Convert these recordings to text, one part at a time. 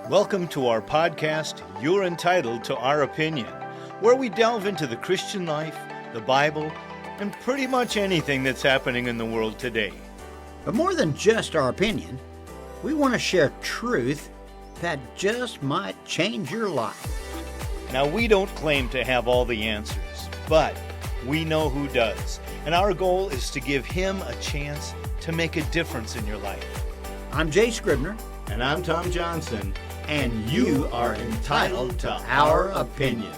Welcome to our podcast, You're Entitled to Our Opinion, where we delve into the Christian life, the Bible, and pretty much anything that's happening in the world today. But more than just our opinion, we want to share truth that just might change your life. Now, we don't claim to have all the answers, but we know who does. And our goal is to give him a chance to make a difference in your life. I'm Jay Scribner. And I'm Tom Johnson. And you are entitled to our opinion.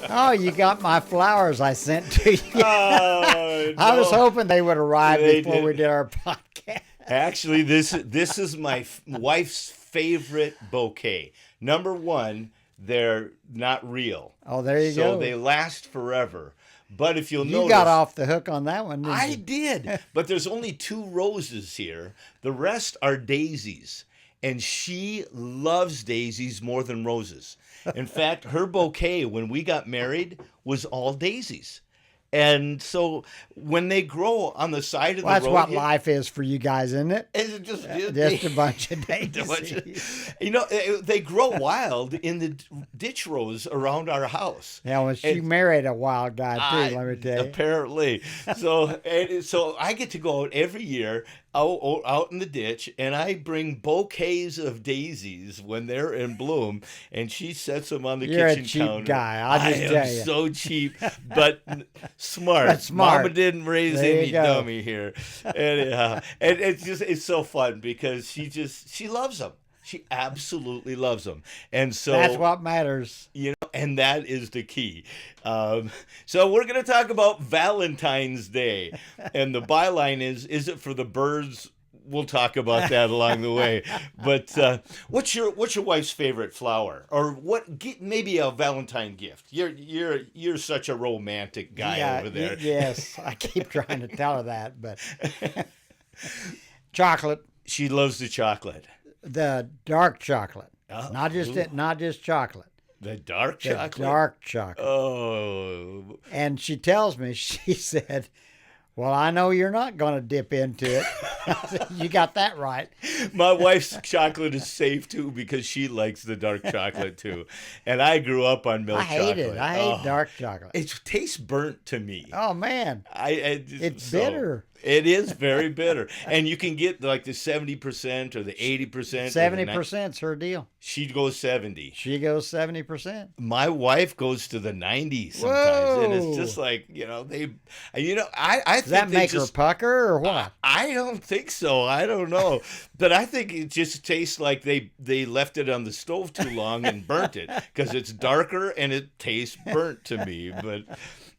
Oh, you got my flowers I sent to you. Oh, I was hoping they would arrive before did. we did our podcast. Actually, this is my wife's favorite bouquet. Number one, they're not real. Oh, there you go. So they last forever. But if you'll notice, you got off the hook on that one, didn't I you? did. But there's only 2 roses here. The rest are daisies. And she loves daisies more than roses. In fact, her bouquet when we got married was all daisies. And so when they grow on the side of the road, that's what life is for you guys, isn't it? It's just a bunch of daisies. They grow wild in the ditch rows around our house. Yeah, well, she married a wild guy too, let me tell you. Apparently. So I get to go out every year out in the ditch, and I bring bouquets of daisies when they're in bloom, and she sets them on the kitchen counter. You're a cheap guy, I'll just tell you. So cheap, but smart. But smart. Mama didn't raise any dummy here. Anyhow, and it's so fun because she loves them. She absolutely loves them. And so that's what matters. And that is the key. So we're going to talk about Valentine's Day. And the byline is it for the birds? We'll talk about that along the way. But what's your wife's favorite flower? Or maybe a Valentine gift? You're such a romantic guy over there. Yes, I keep trying to tell her that, but chocolate. She loves the chocolate. The dark chocolate, oh, not just chocolate. The dark chocolate. The dark chocolate. Oh. And she tells me, she said, "Well, I know you're not going to dip into it." I said, "You got that right." My wife's chocolate is safe too because she likes the dark chocolate too, and I grew up on milk chocolate. I hate it. I hate dark chocolate. It tastes burnt to me. Oh man, it's bitter. It is very bitter. And you can get like the 70% or the 80%. 70%'s her deal. She goes 70. She goes 70%. My wife goes to the 90s sometimes. Whoa. And it's just like, I think does that make her pucker or what? I don't think so. I don't know. But I think it just tastes like they left it on the stove too long and burnt it because it's darker and it tastes burnt to me. But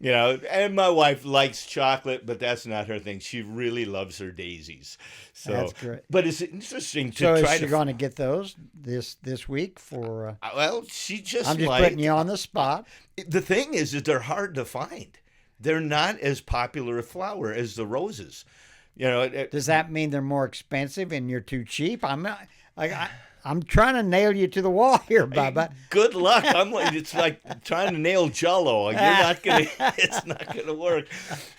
and my wife likes chocolate, but that's not her thing. She really loves her daisies. So that's great. But it's interesting to try to. So try is she going to get those this week for? Well, she just. I'm just putting you on the spot. The thing is that they're hard to find. They're not as popular a flower as the roses. Does that mean they're more expensive and you're too cheap? I'm trying to nail you to the wall here, Bubba. Hey, good luck. It's like trying to nail Jell-O. It's not gonna work.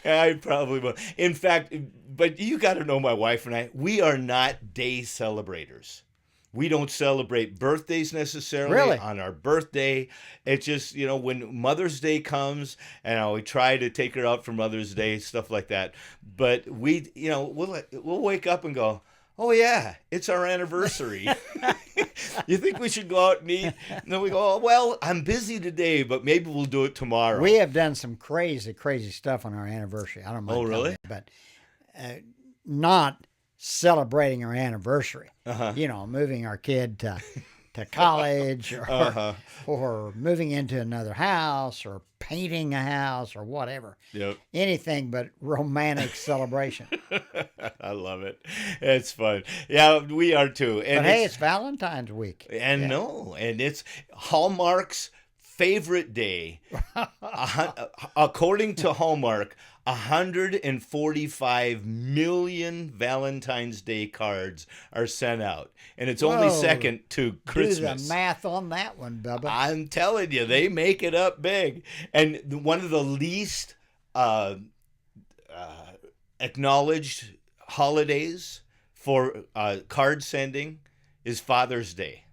I probably won't. In fact, but you got to know my wife and I. We are not day celebrators. We don't celebrate birthdays necessarily on our birthday. It's just, when Mother's Day comes, and we try to take her out for Mother's Day, stuff like that. But we'll wake up and go, "Oh, yeah, it's our anniversary." You think we should go out and eat? And then we go, "Oh, well, I'm busy today, but maybe we'll do it tomorrow." We have done some crazy, crazy stuff on our anniversary. I don't mind. Oh, really? You, but not celebrating our anniversary. Moving our kid to college or moving into another house or painting a house or whatever. Yep. Anything but romantic celebration. I love it. It's fun. Yeah, we are too. And it's Valentine's week. And and it's Hallmark's favorite day. According to Hallmark, 145 million Valentine's Day cards are sent out. And it's only second to Christmas. Do the math on that one, Bubba. I'm telling you, they make it up big. And one of the least acknowledged holidays for card sending is Father's Day.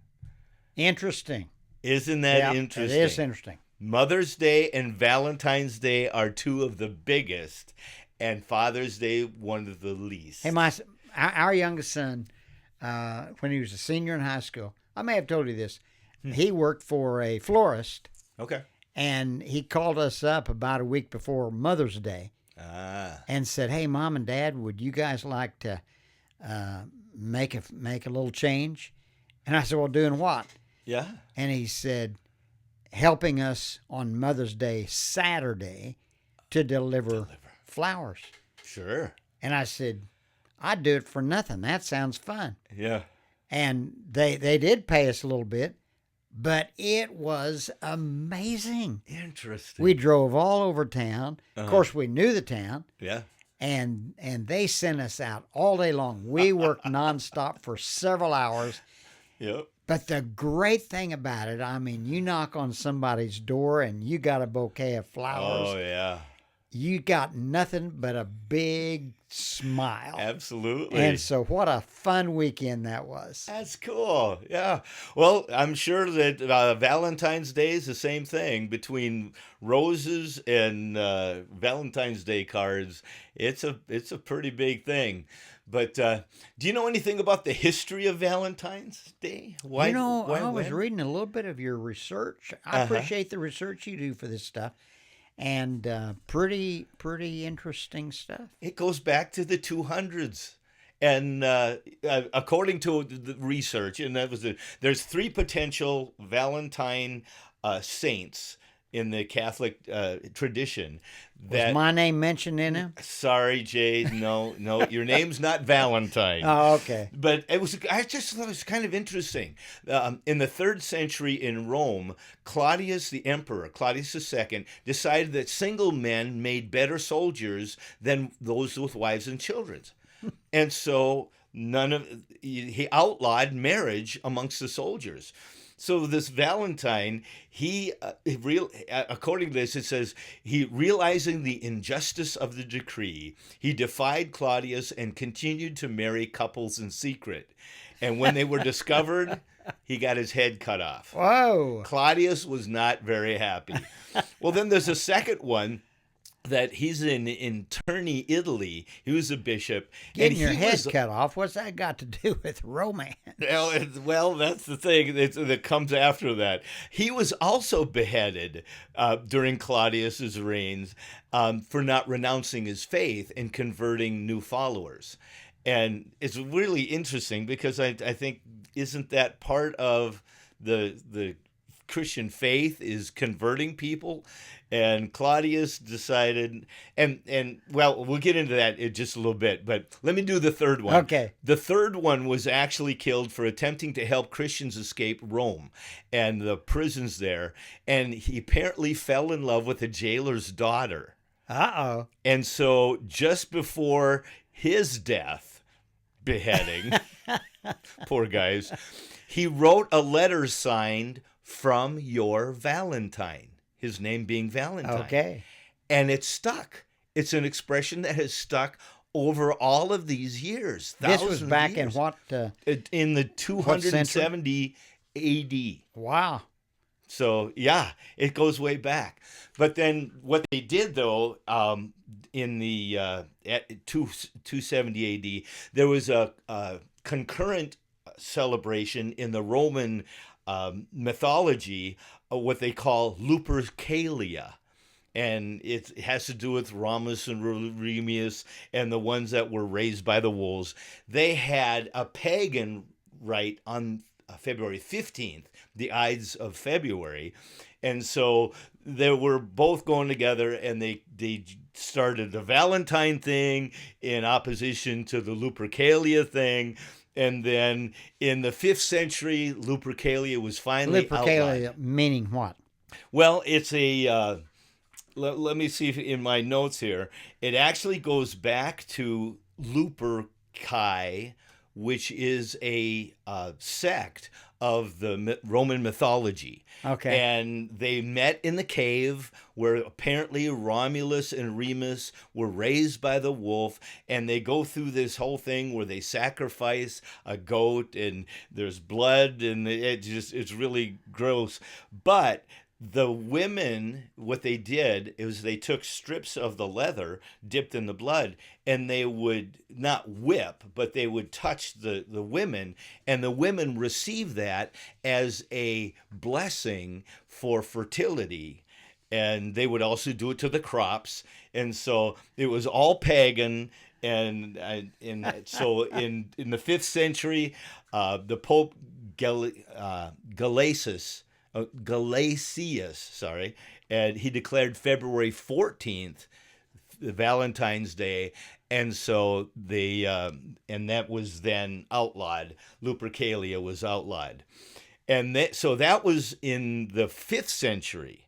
Interesting. Isn't that interesting? It is interesting. Mother's Day and Valentine's Day are two of the biggest, and Father's Day one of the least. Hey, our youngest son, when he was a senior in high school, I may have told you this, he worked for a florist. Okay. And he called us up about a week before Mother's Day and said, "Hey, Mom and Dad, would you guys like to make a little change?" And I said, "Well, doing what?" Yeah. And he said, "Helping us on Mother's Day Saturday to deliver flowers." Sure. And I said, "I'd do it for nothing. That sounds fun." Yeah. And they did pay us a little bit, but it was amazing. Interesting. We drove all over town. Of course, we knew the town. Yeah. And they sent us out all day long. We worked nonstop for several hours. Yep. But the great thing about it, I mean, you knock on somebody's door and you got a bouquet of flowers. Oh, yeah. You got nothing but a big smile. Absolutely. And so what a fun weekend that was. That's cool. Yeah. Well, I'm sure that Valentine's Day is the same thing. Between roses and Valentine's Day cards, it's a pretty big thing. But do you know anything about the history of Valentine's Day? Why I was reading a little bit of your research. I appreciate the research you do for this stuff. And pretty interesting stuff. It goes back to the 200s. And according to the research, and there's 3 potential Valentine saints in the Catholic tradition. Was my name mentioned in him? Sorry, Jay. No, your name's not Valentine. Oh, okay. But I just thought it was kind of interesting. In the 3rd century in Rome, Claudius the emperor, Claudius II, decided that single men made better soldiers than those with wives and children. And so he outlawed marriage amongst the soldiers. So this Valentine, according to this, it says, he realizing the injustice of the decree, he defied Claudius and continued to marry couples in secret. And when they were discovered, he got his head cut off. Whoa. Claudius was not very happy. Well, then there's a second one. That he's in Terni, Italy. He was a bishop. Getting your head cut off, what's that got to do with romance? Well, that's the thing that comes after that. He was also beheaded during Claudius's reigns for not renouncing his faith and converting new followers. And it's really interesting because I think, isn't that part of the Christian faith is converting people? And Claudius decided, and well, we'll get into that in just a little bit, but let me do the third one. Okay. The third one was actually killed for attempting to help Christians escape Rome and the prisons there. And he apparently fell in love with a jailer's daughter. Uh-oh. And so just before his death, beheading, poor guys, he wrote a letter signed "From Your Valentine." His name being Valentine. Okay. And it stuck. It's an expression that has stuck over all of these years. This was back in what? In the 270 A.D. Wow. So, yeah, it goes way back. But then what they did, though, in the 270 A.D., there was a concurrent celebration in the Roman mythology, what they call Lupercalia. And it has to do with Romulus and Remus and the ones that were raised by the wolves. They had a pagan rite on February 15th, the Ides of February. And so they were both going together, and they started the Valentine thing in opposition to the Lupercalia thing. And then in the 5th century, Lupercalia was finally Lupercalia outlawed. Meaning what? Well, it's a, let me see if in my notes here, it actually goes back to Luperci, which is a sect of the Roman mythology. Okay. And they met in the cave where apparently Romulus and Remus were raised by the wolf, and they go through this whole thing where they sacrifice a goat and there's blood, and it's really gross. But the women, what they did is they took strips of the leather dipped in the blood, and they would not whip, but they would touch the women, and the women received that as a blessing for fertility. And they would also do it to the crops. And so it was all pagan. And so in the 5th century, the Pope Gelasius, and he declared February 14th Valentine's Day, and so they and that was then outlawed. Lupercalia was outlawed, and so that was in the 5th century.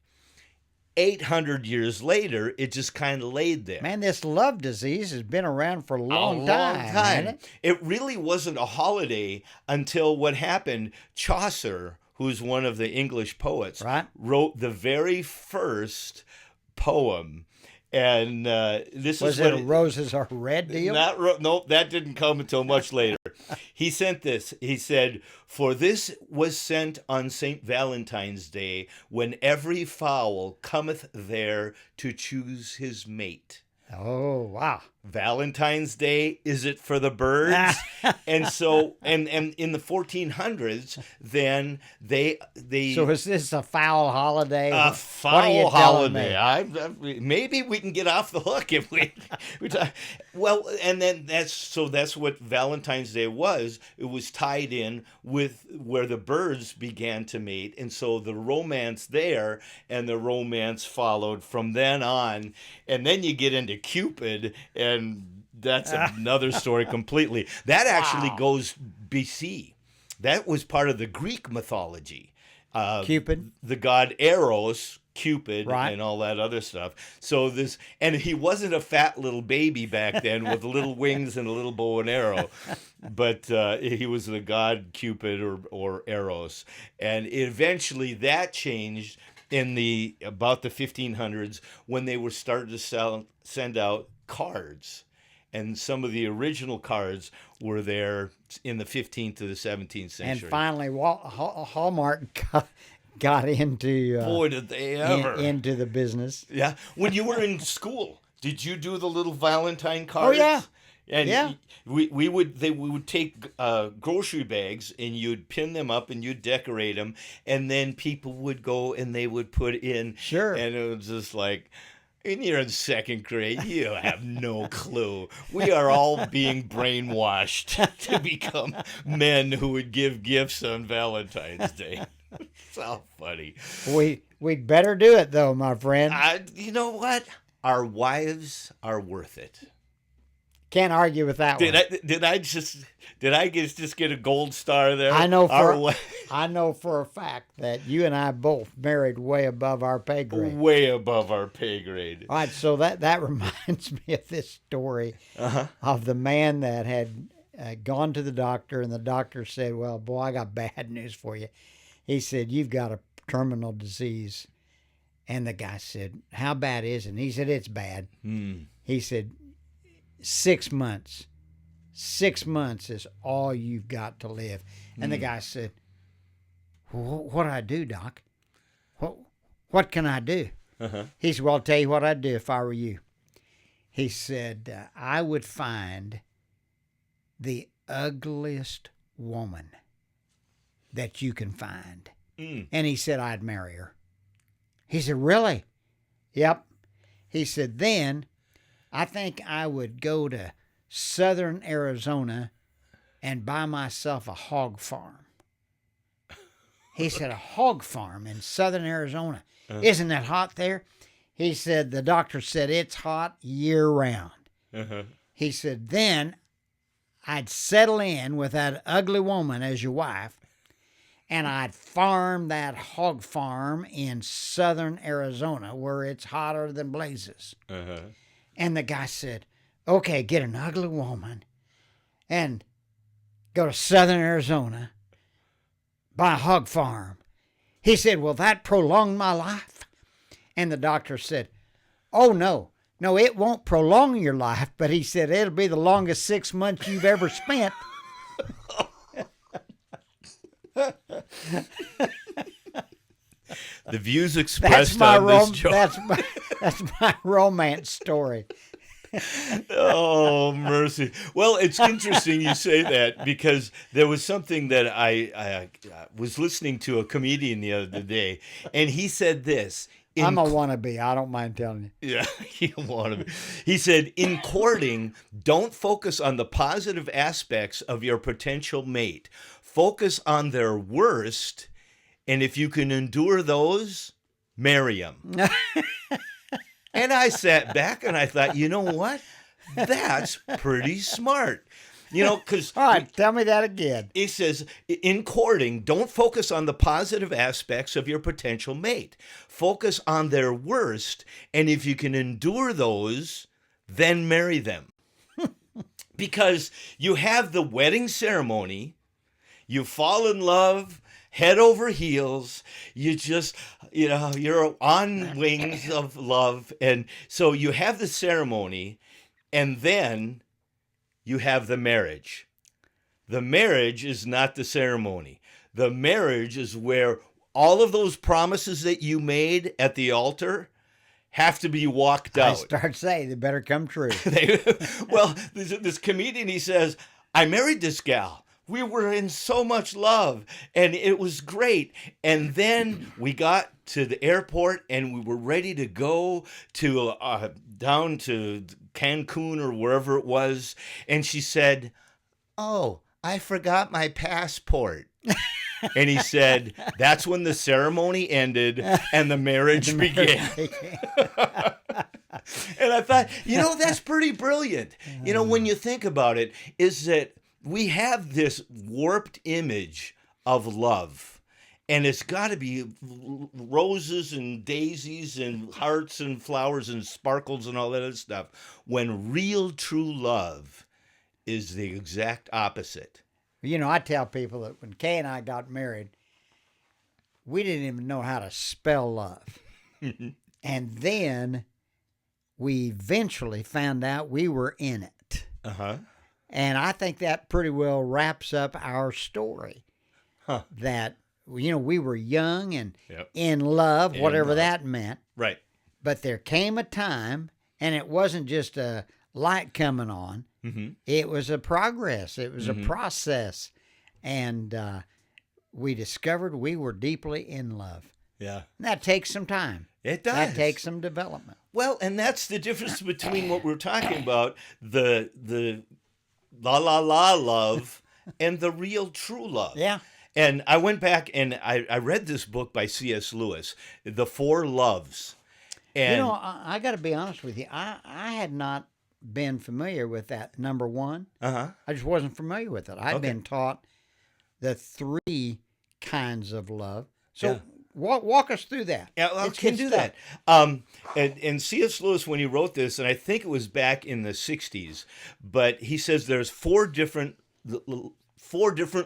800 years later, it just kind of laid there. Man, this love disease has been around for a long time. Hasn't it? It really wasn't a holiday until what happened. Chaucer, who's one of the English poets, right, wrote the very first poem. And this was is it a roses are red deal? Nope, that didn't come until much later. He sent this. He said, "For this was sent on Saint Valentine's Day, when every fowl cometh there to choose his mate." Oh, wow. Valentine's Day, is it for the birds? And so, and in the 1400s, then they. So is this a fowl holiday? A fowl holiday. Maybe we can get off the hook if we talk. Well, and then that's what Valentine's Day was. It was tied in with where the birds began to mate, and so the romance there and the romance followed from then on, and then you get into Cupid, and that's another story completely. That actually goes BC. That was part of the Greek mythology. Cupid, the god Eros, Cupid, right, and all that other stuff. So and he wasn't a fat little baby back then with little wings and a little bow and arrow, but he was the god Cupid or Eros. And eventually that changed in about the 1500s, when they were starting to send out cards. And some of the original cards were there in the 15th to the 17th century. And finally, Hallmark got into boy, did they ever into the business. Yeah. When you were in school, did you do the little Valentine cards? Oh yeah. And yeah. we would take grocery bags, and you'd pin them up and you'd decorate them, and then people would go and they would put in. Sure. And it was just like, and you're in 2nd grade, you have no clue. We are all being brainwashed to become men who would give gifts on Valentine's Day. It's all funny. We'd better do it though, my friend. You know what? Our wives are worth it. Can't argue with that one. Did I just get a gold star there? I know for a fact that you and I both married way above our pay grade. Way above our pay grade. All right, so that reminds me of this story of the man that had gone to the doctor, and the doctor said, "Well, boy, I got bad news for you." He said, "You've got a terminal disease." And the guy said, "How bad is it?" And he said, "It's bad." He said, 6 months. 6 months is all you've got to live. And the guy said, "What do I do, Doc? What can I do?" He said, "Well, I'll tell you what I'd do if I were you." He said, "I would find the ugliest woman that you can find." And he said, "I'd marry her." He said, "Really?" "Yep." He said, "Then I think I would go to southern Arizona and buy myself a hog farm." He said, "A hog farm in southern Arizona? Isn't that hot there?" He said, "The doctor said it's hot year round." He said, "Then I'd settle in with that ugly woman as your wife, and I'd farm that hog farm in southern Arizona where it's hotter than blazes." And the guy said, "Okay, get an ugly woman and go to southern Arizona, by a hog farm. He said, will that prolong my life? And the doctor said, oh, no, it won't prolong your life. But he said, it'll be the longest 6 months you've ever spent. The views expressed on this joke. That's my romance story. Oh, mercy. Well, it's interesting you say that, because there was something that I was listening to a comedian the other day, and he said this. I'm a wannabe. I don't mind telling you. Yeah, you wannabe. He said, in courting, don't focus on the positive aspects of your potential mate. Focus on their worst, and if you can endure those, marry them. And I sat back and I thought, you know what? That's pretty smart. You know, because... All right, tell me that again. He says, in courting, don't focus on the positive aspects of your potential mate. Focus on their worst, and if you can endure those, then marry them. Because you have the wedding ceremony, you fall in love, head over heels, you just, you're on wings of love. And so you have the ceremony, and then you have the marriage. The marriage is not the ceremony. The marriage is where all of those promises that you made at the altar have to be walked out. I start saying they better come true. Well, this comedian, he says, I married this gal. We were in so much love, and it was great. And then we got to the airport, and we were ready to go to down to Cancun or wherever it was. And she said, oh, I forgot my passport. And he said, that's when the ceremony ended and the marriage began. And I thought, that's pretty brilliant. When you think about it, is that we have this warped image of love, and it's got to be roses and daisies and hearts and flowers and sparkles and all that other stuff, when real true love is the exact opposite. I tell people that when Kay and I got married, we didn't even know how to spell love. And then we eventually found out we were in it. Uh-huh. And I think that pretty well wraps up our story. Huh. That, we were young and in love, whatever that meant. Right. But there came a time, and it wasn't just a light coming on. Mm-hmm. It was a progress. It was a process. And we discovered we were deeply in love. Yeah. And that takes some time. It does. That takes some development. Well, and that's the difference between what we're talking about, the la love and the real true love. Yeah. And I went back and I read this book by C.S. Lewis, The Four Loves. And I got to be honest with you. I had not been familiar with that number one. Uh-huh. I just wasn't familiar with it. I'd been taught the three kinds of love. So walk us through that. Yeah, I can do that. And C.S. Lewis, when he wrote this, and I think it was back in the 60s, but he says there's four different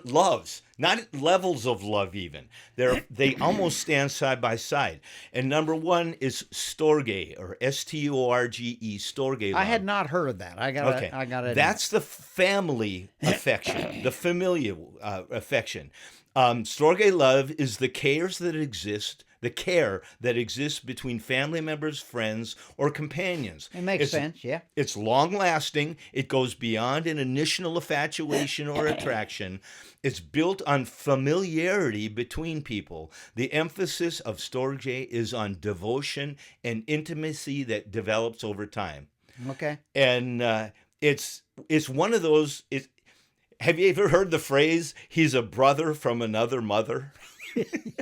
loves, not levels of love even. They almost stand side by side. And number one is storge, or S-T-O-R-G-E, storge love. I had not heard of that. I got it. That's the family affection, the familial affection. Storge love is the care that exists between family members, friends, or companions. It makes sense, yeah. It's long-lasting. It goes beyond an initial infatuation or attraction. It's built on familiarity between people. The emphasis of Storge is on devotion and intimacy that develops over time. Okay. And it's one of those... Have you ever heard the phrase, he's a brother from another mother?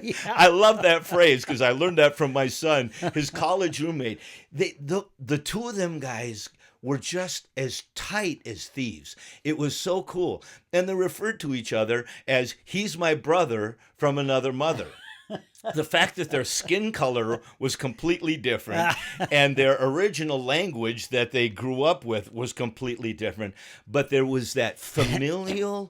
Yeah. I love that phrase because I learned that from my son, his college roommate. The two of them guys were just as tight as thieves. It was so cool. And they referred to each other as, he's my brother from another mother. The fact that their skin color was completely different and their original language that they grew up with was completely different. But there was that familial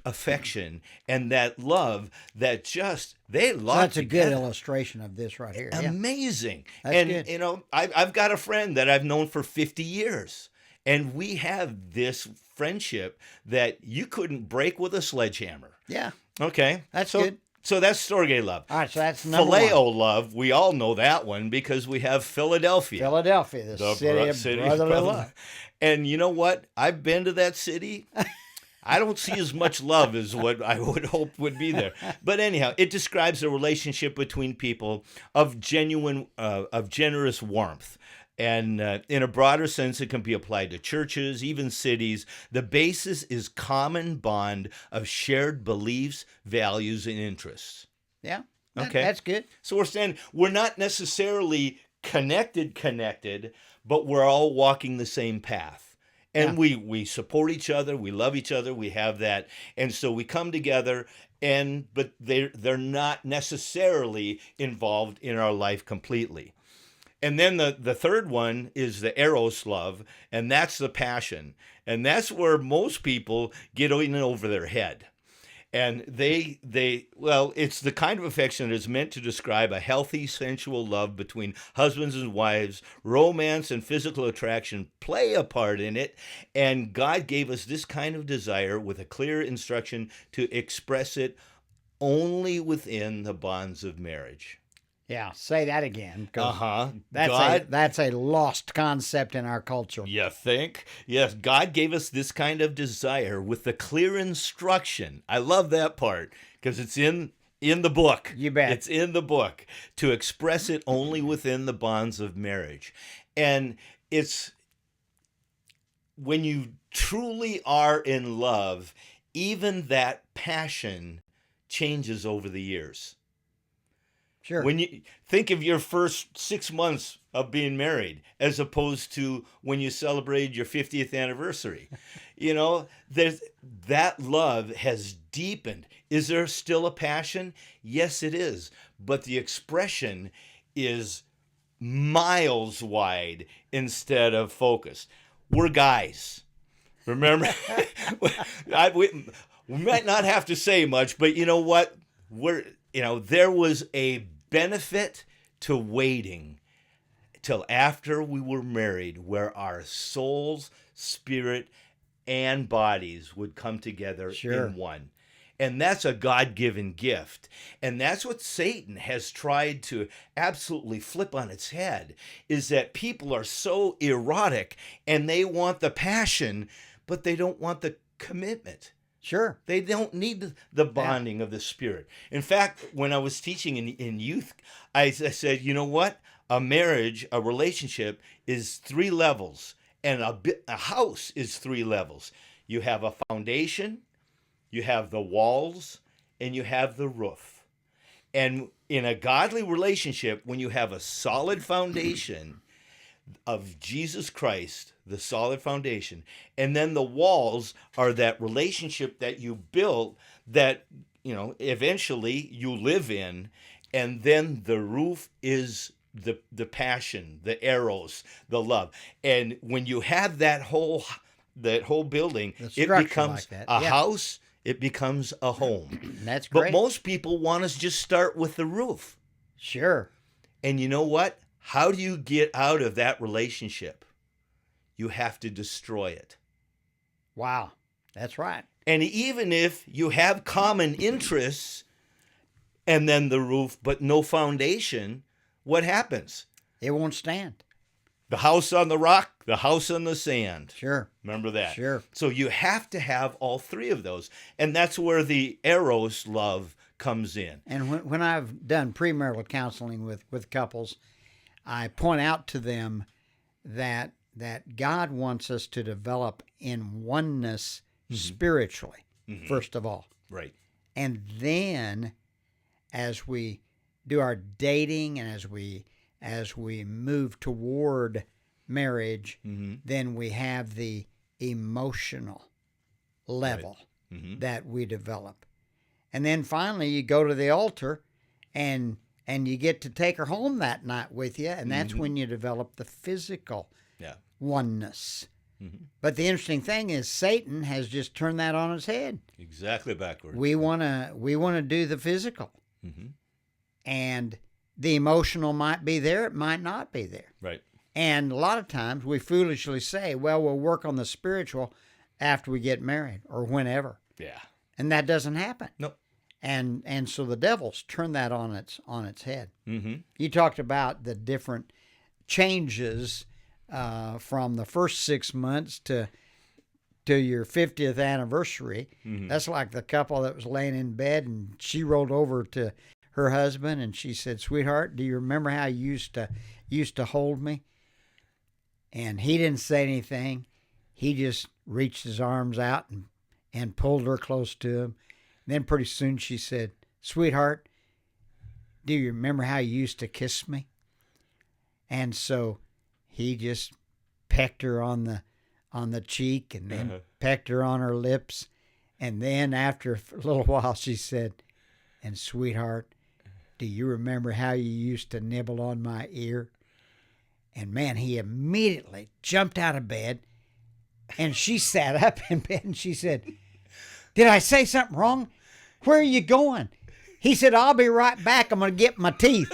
affection and that love that just, they loved That's a together. good illustration of this right here. Yeah. Amazing. That's And, good. you know, I've got a friend that I've known for 50 years. And we have this friendship that you couldn't break with a sledgehammer. Yeah. Okay. That's so, good. So that's Storge love. All right, so that's number Phileo one. love, we all know that one because we have Philadelphia. Philadelphia, the city of brotherly love. And you know what? I've been to that city. I don't see as much love as what I would hope would be there. But anyhow, it describes a relationship between people of generous warmth. And in a broader sense, it can be applied to churches, even cities. The basis is common bond of shared beliefs, values, and interests. Yeah. Okay. That's good. So we're saying we're not necessarily connected, but we're all walking the same path. And we support each other, we love each other, we have that. And so we come together, but they're not necessarily involved in our life completely. And then the third one is the eros love, and that's the passion. And that's where most people get in over their head. And it's the kind of affection that is meant to describe a healthy, sensual love between husbands and wives. Romance and physical attraction play a part in it. And God gave us this kind of desire with a clear instruction to express it only within the bonds of marriage. Yeah, say that again. God, That's a lost concept in our culture. you think? Yes, God gave us this kind of desire with the clear instruction. I love that part because it's in the book. You bet. It's in the book to express it only within the bonds of marriage. And it's when you truly are in love, even that passion changes over the years. Sure. When you think of your first 6 months of being married, as opposed to when you celebrated your 50th anniversary, that love has deepened. Is there still a passion? Yes, it is. But the expression is miles wide instead of focused. We're guys. Remember, we might not have to say much, but you know what? There was a benefit to waiting till after we were married, where our souls, spirit, and bodies would come together in one. And that's a God-given gift. And that's what Satan has tried to absolutely flip on its head, is that people are so erotic and they want the passion, but they don't want the commitment. Sure. They don't need the bonding of the Spirit. In fact, when I was teaching in youth, I said, you know what? A marriage, a relationship is 3 levels, and a house is 3 levels. You have a foundation, you have the walls, and you have the roof. And in a godly relationship, when you have a solid foundation of Jesus Christ, the solid foundation, and then the walls are that relationship that you built that eventually you live in, and then the roof is the passion, the eros, the love. And when you have that whole building, it becomes like a house, it becomes a home. That's great. But most people want to just start with the roof. Sure. And you know what? How do you get out of that relationship? You have to destroy it. Wow. That's right. And even if you have common interests and then the roof, but no foundation, what happens? It won't stand. The house on the rock, the house on the sand. Sure. Remember that? Sure. So you have to have all 3 of those. And that's where the eros love comes in. And when I've done premarital counseling with couples, I point out to them that God wants us to develop in oneness spiritually, first of all. Right. And then as we do our dating and as we move toward marriage, then we have the emotional level that we develop. And then finally you go to the altar and you get to take her home that night with you, and that's when you develop the physical oneness. But the interesting thing is Satan has just turned that on its head. Exactly backwards. We want to do the physical. And the emotional might be there, it might not be there. Right. And a lot of times we foolishly say, well, we'll work on the spiritual after we get married or whenever. Yeah. And that doesn't happen. Nope. And so the devil's turned that on its head. You talked about the different changes from the first 6 months to your 50th anniversary. That's like the couple that was laying in bed and she rolled over to her husband and she said, "Sweetheart, do you remember how you used to hold me?" And he didn't say anything. He just reached his arms out and pulled her close to him. And then pretty soon she said, "Sweetheart, do you remember how you used to kiss me?" And so he just pecked her on the cheek and then pecked her on her lips. And then after a little while she said, "And sweetheart, do you remember how you used to nibble on my ear?" And man, he immediately jumped out of bed and she sat up in bed and she said, "Did I say something wrong? Where are you going?" He said, "I'll be right back. I'm going to get my teeth."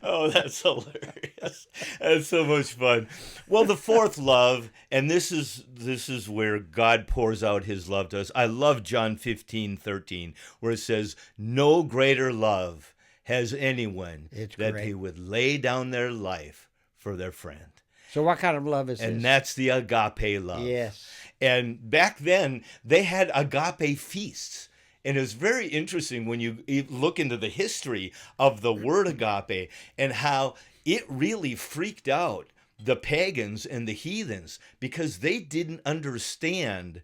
Oh, that's hilarious. That's so much fun. Well, the fourth love, and this is where God pours out his love to us. I love John 15:13, where it says, "No greater love has anyone that he would lay down their life for their friend." So what kind of love is this? And that's the agape love. Yes. And back then, they had agape feasts. And it was very interesting when you look into the history of the word agape and how it really freaked out the pagans and the heathens because they didn't understand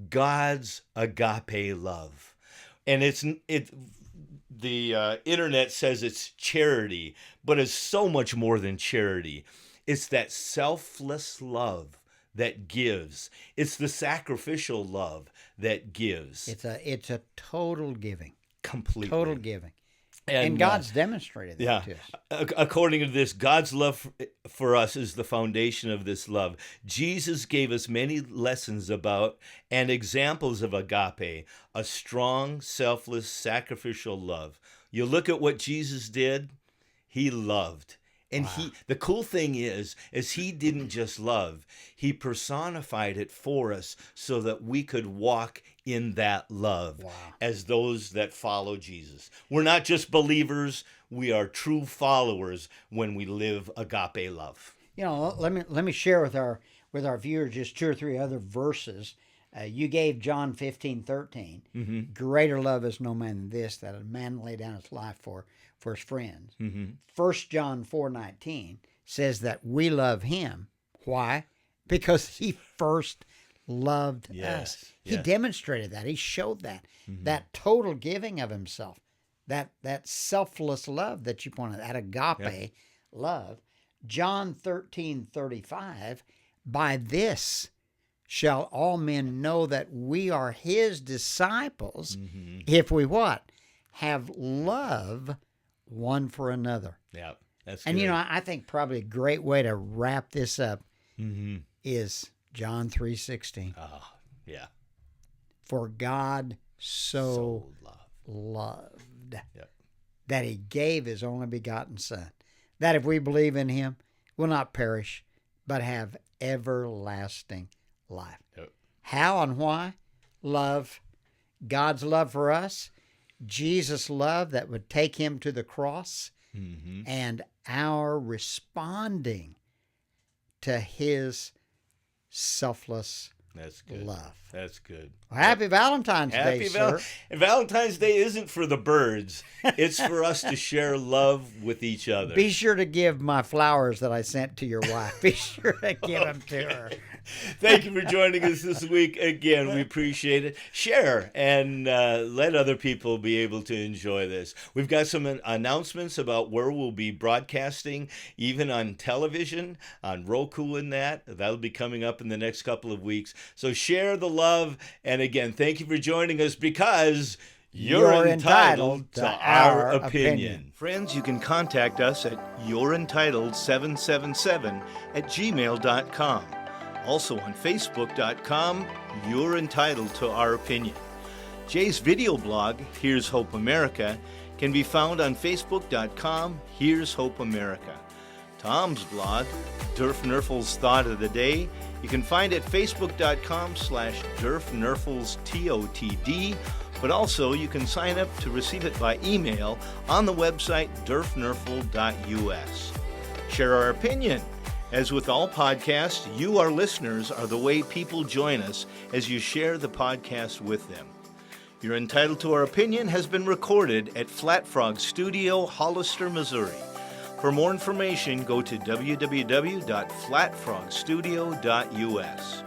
God's agape love. And the internet says it's charity, but it's so much more than charity. It's that selfless love that gives. It's the sacrificial love that gives. It's a total giving. Completely. Total giving. And God's demonstrated that to us. According to this, God's love for us is the foundation of this love. Jesus gave us many lessons about and examples of agape, a strong, selfless, sacrificial love. You look at what Jesus did, he loved. And the cool thing is he didn't just love, he personified it for us so that we could walk in that love as those that follow Jesus. We're not just believers, we are true followers when we live agape love. You know, let me share with our viewers just two or three other verses. You gave John 15:13. Greater love is no man than this, that a man lay down his life for his friends. 1 John 4:19 says that we love him. Why? Because he first loved us. He demonstrated that. He showed that. That total giving of himself. That selfless love that you pointed out, that agape love. John 13:35, by this shall all men know that we are his disciples if we what? Have love one for another. Yeah, that's and good. you know, I think probably a great way to wrap this up is John 3:16. Oh, yeah. For God so loved that he gave his only begotten Son, that if we believe in him, we'll not perish, but have everlasting life. How and why? Love. God's love for us, Jesus' love that would take him to the cross, and our responding to his selfless love. That's good. Well, happy Valentine's Day, sir. And Valentine's Day isn't for the birds. It's for us to share love with each other. Be sure to give my flowers that I sent to your wife. Be sure to give them to her. Thank you for joining us this week. Again, we appreciate it. Share and let other people be able to enjoy this. We've got some announcements about where we'll be broadcasting, even on television, on Roku and that. That'll be coming up in the next couple of weeks. So share the love. And again, thank you for joining us because You're entitled to our opinion. Friends, you can contact us at you'reentitled777@gmail.com. Also on Facebook.com, You're Entitled to Our Opinion. Jay's video blog, Here's Hope America, can be found on Facebook.com, Here's Hope America. Tom's blog, Derf Nerfle's Thought of the Day, you can find at facebook.com/DerfNerflesTOTD, but also you can sign up to receive it by email on the website derfnerfle.us. Share our opinion. As with all podcasts, you, our listeners, are the way people join us as you share the podcast with them. You're Entitled to Our Opinion has been recorded at Flat Frog Studio, Hollister, Missouri. For more information, go to www.flatfrogstudio.us.